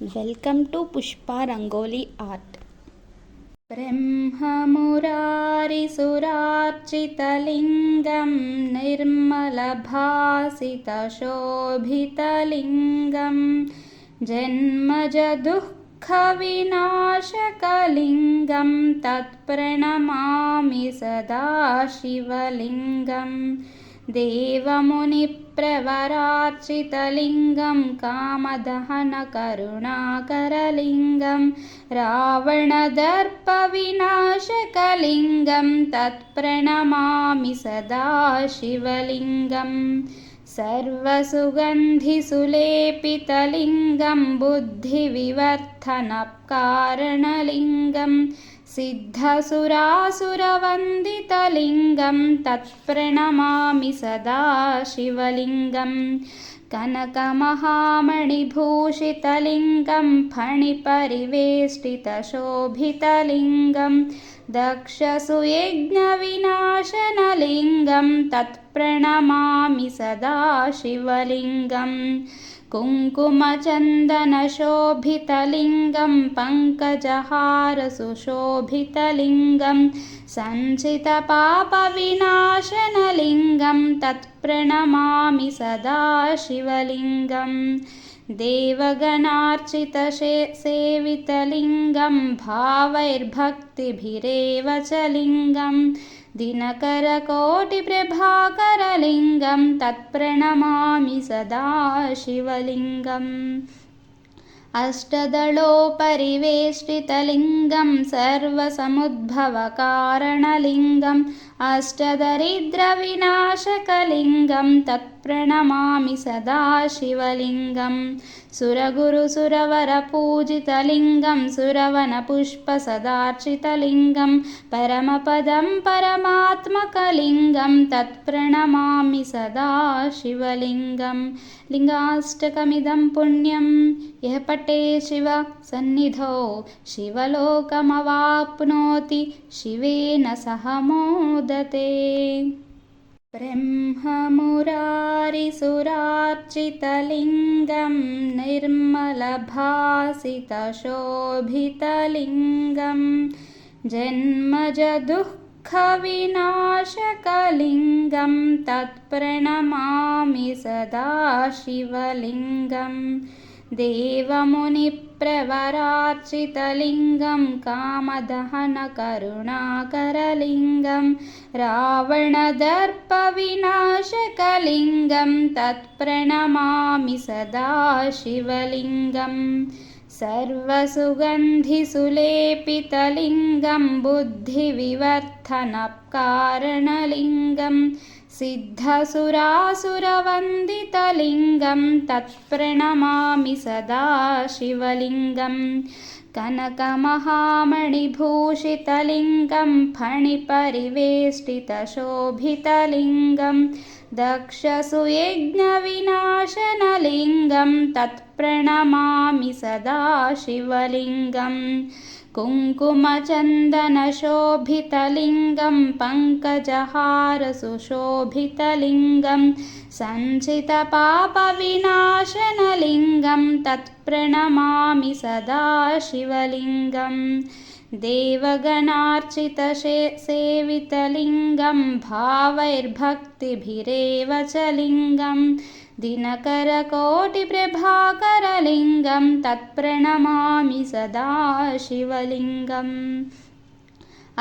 Welcome to Pushpa Rangoli Art. ब्रह्ममुरारिसुरार्चितलिङ्गं निर्मलभासितशोभितलिङ्गं जन्मजदुःखविनाशकलिङ्गं तत्प्रणमामि सदा शिवलिङ्गम् देवमुनिप्रवरार्चितलिङ्गं कामदहनकरुणाकरलिङ्गं रावणदर्पविनाशकलिङ्गं तत्प्रणमामि सदा शिवलिङ्गम् सर्वसुगन्धिसुलेपितलिङ्गं बुद्धिविवर्धनकारणलिङ्गं सिद्धसुरासुरवन्दितलिङ्गं तत्प्रणमामि सदा शिवलिङ्गम् कनकमहामणिभूषितलिङ्गं फणिपरिवेष्टितशोभितलिङ्गं दक्षसुयज्ञविनाशनलिङ्गं तत्प्रणमामि सदा शिवलिङ्गम् कुङ्कुमचन्दनशोभितलिङ्गं पङ्कजहारसुशोभितलिङ्गं सञ्चितपापविनाशनलिङ्गं तत्प्रणमामि सदा शिवलिङ्गम् देवगणार्चितसेवितलिङ्गं भावैर्भक्तिभिरेव च लिङ्गं दिनकरकोटिप्रभाकरलिङ्गं तत्प्रणमामि सदा शिवलिङ्गम् अष्टदलोपरिवेष्टितलिङ्गं सर्वसमुद्भवकारणलिङ्गम् अष्टदरिद्रविनाशकलिङ्गं तत्प्रणमामि सदा शिवलिङ्गम् सुरगुरुसुरवरपूजितलिङ्गं सुरवनपुष्पसदार्चितलिङ्गं परमपदं परमात्मकलिङ्गं तत्प्रणमामि सदा शिवलिङ्गम् लिङ्गाष्टकमिदं पुण्यं यः पठे शिव सन्निधौ शिवलोकमवाप्नोति शिवेन सह मोदते। ब्रह्ममुरारिसुरार्चितलिङ्गं निर्मलभासितशोभितलिङ्गं जन्मजदुःखविनाशकलिङ्गं तत्प्रणमामि सदा शिवलिङ्गम् देवमुनिप्रवरार्चितलिङ्गं कामदहनकरुणाकरलिङ्गं रावणदर्पविनाशकलिङ्गं तत्प्रणमामि सदा शिवलिङ्गम् सर्वसुगन्धिसुलेपितलिङ्गं बुद्धिविवर्धनकारणलिङ्गं सिद्धसुरासुरवन्दितलिङ्गं तत्प्रणमामि सदा शिवलिङ्गम् कनकमहामणिभूषितलिङ्गं फणिपरिवेष्टितशोभितलिङ्गं दक्षसुयज्ञविनाशनलिङ्गं तत्प्रणमामि सदा शिवलिङ्गम् कुङ्कुमचन्दनशोभितलिङ्गं पङ्कजहारसुशोभितलिङ्गं सञ्चितपापविनाशनलिङ्गं तत्प्रणमामि सदा शिवलिङ्गम् देवगणार्चितसेवितलिङ्गं भावैर्भक्तिभिरेव च लिङ्गं दिनकरकोटिप्रभाकरलिङ्गं तत्प्रणमामि सदा शिवलिङ्गम्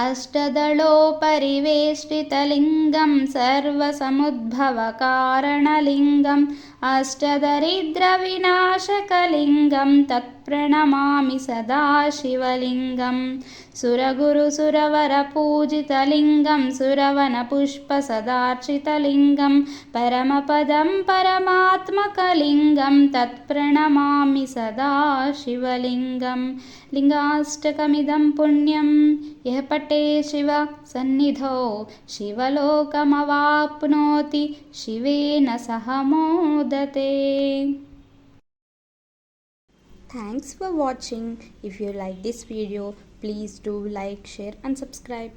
अष्टदलोपरिवेष्टितलिङ्गं सर्वसमुद्भवकारणलिङ्गम् अष्टदरिद्रविनाशकलिङ्गं तत्प्रणमामि सदा शिवलिङ्गम् सुरगुरुसुरवरपूजितलिङ्गं सुरवनपुष्पसदार्चितलिङ्गं परमपदं परमात्मकलिङ्गं तत्प्रणमामि सदा शिवलिङ्गम् लिङ्गाष्टकमिदं पुण्यं यः पठे शिव सन्निधौ शिवलोकमवाप्नोति शिवेन सह मोदते। Thanks for watching. If you like this video, please do like, share and subscribe.